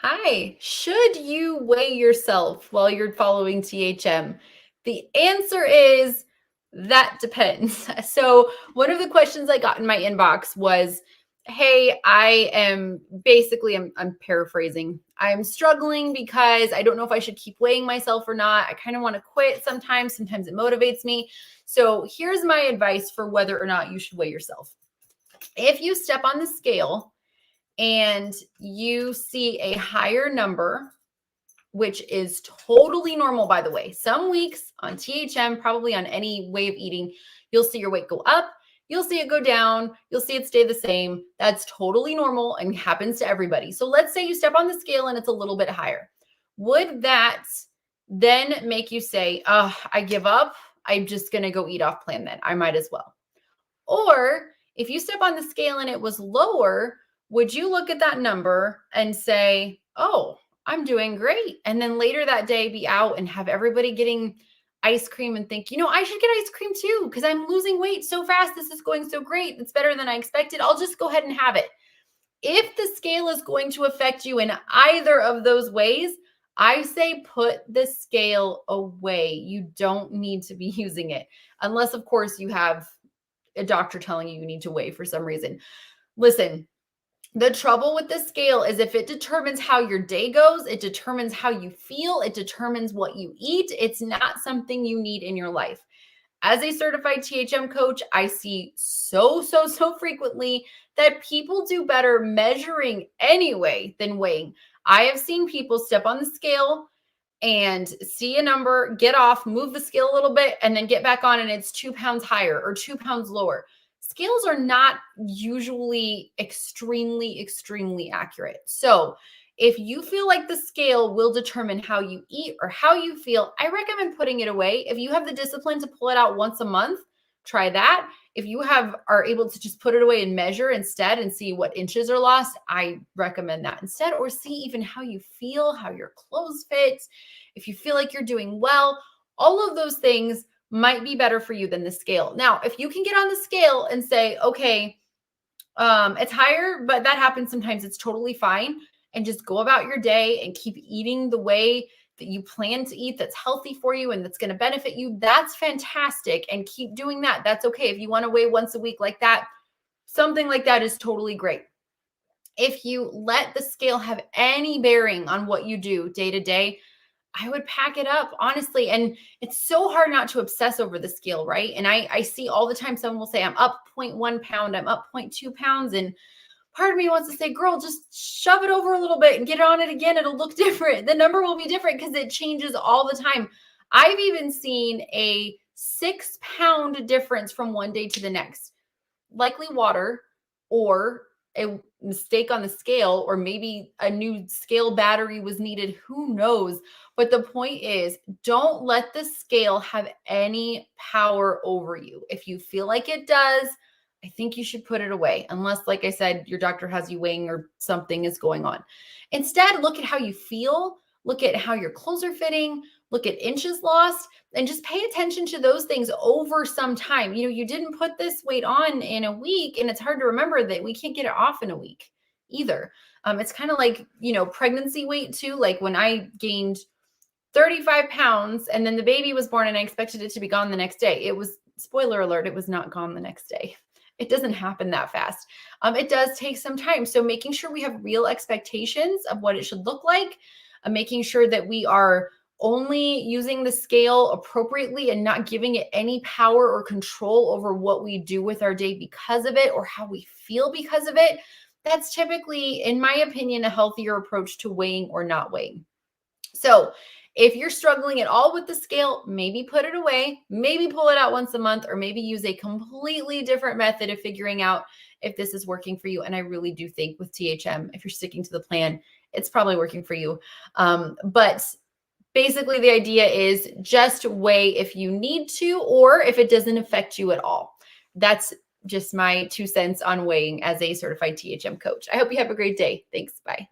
Hi, should you weigh yourself while you're following THM? The answer is that depends. So, one of the questions I got in my inbox was, "Hey, I'm paraphrasing. I'm struggling because I don't know if I should keep weighing myself or not. I kind of want to quit sometimes. Sometimes it motivates me. So, here's my advice for whether or not you should weigh yourself. If you step on the scale and you see a higher number, which is totally normal, by the way. Some weeks on THM, probably on any way of eating, you'll see your weight go up, you'll see it go down, you'll see it stay the same. That's totally normal and happens to everybody. So let's say you step on the scale and it's a little bit higher. Would that then make you say, oh, I give up? I'm just going to go eat off plan then. I might as well. Or if you step on the scale and it was lower, would you look at that number and say, oh, I'm doing great? And then later that day be out and have everybody getting ice cream and think, I should get ice cream too because I'm losing weight so fast. This is going so great. It's better than I expected. I'll just go ahead and have it. If the scale is going to affect you in either of those ways, I say put the scale away. You don't need to be using it unless, of course, you have a doctor telling you need to weigh for some reason. Listen, the trouble with the scale is if it determines how your day goes, it determines how you feel, it determines what you eat. It's not something you need in your life. As a certified THM coach, I see so frequently that people do better measuring anyway than weighing. I have seen people step on the scale and see a number, get off, move the scale a little bit, and then get back on, and it's 2 pounds higher or 2 pounds lower. Scales are not usually extremely accurate. So, if you feel like the scale will determine how you eat or how you feel, I recommend putting it away. If you have the discipline to pull it out once a month, try that. If you are able to just put it away and measure instead and see what inches are lost, I recommend that instead, or see even how you feel, how your clothes fit, if you feel like you're doing well. All of those things might be better for you than the scale. Now, if you can get on the scale and say, okay, it's higher, but that happens sometimes, it's totally fine, and just go about your day and keep eating the way that you plan to eat that's healthy for you and that's going to benefit you, that's fantastic. And keep doing that. That's okay. If you want to weigh once a week like that, something like that is totally great. If you let the scale have any bearing on what you do day to day, I would pack it up, honestly. And it's so hard not to obsess over the scale, right? And I see all the time someone will say, I'm up 0.1 pound, I'm up 0.2 pounds. And part of me wants to say, girl, just shove it over a little bit and get on it again. It'll look different. The number will be different because it changes all the time. I've even seen a 6 pound difference from one day to the next. Likely water or a mistake on the scale, or maybe a new scale battery was needed. Who knows? But the point is, don't let the scale have any power over you. If you feel like it does, I think you should put it away, unless, like I said, your doctor has you weighing or something is going on. Instead, look at how you feel, look at how your clothes are fitting, look at inches lost, and just pay attention to those things over some time. You didn't put this weight on in a week, and it's hard to remember that we can't get it off in a week either. It's kind of like, pregnancy weight too. Like when I gained 35 pounds and then the baby was born and I expected it to be gone the next day. It was, spoiler alert, it was not gone the next day. It doesn't happen that fast. It does take some time. So making sure we have real expectations of what it should look like, making sure that we are only using the scale appropriately and not giving it any power or control over what we do with our day because of it or how we feel because of it. That's typically, in my opinion, a healthier approach to weighing or not weighing. So if you're struggling at all with the scale, maybe put it away, maybe pull it out once a month, or maybe use a completely different method of figuring out if this is working for you. And I really do think with THM, if you're sticking to the plan, it's probably working for you. But basically, the idea is just weigh if you need to, or if it doesn't affect you at all. That's just my 2 cents on weighing as a certified THM coach. I hope you have a great day. Thanks. Bye.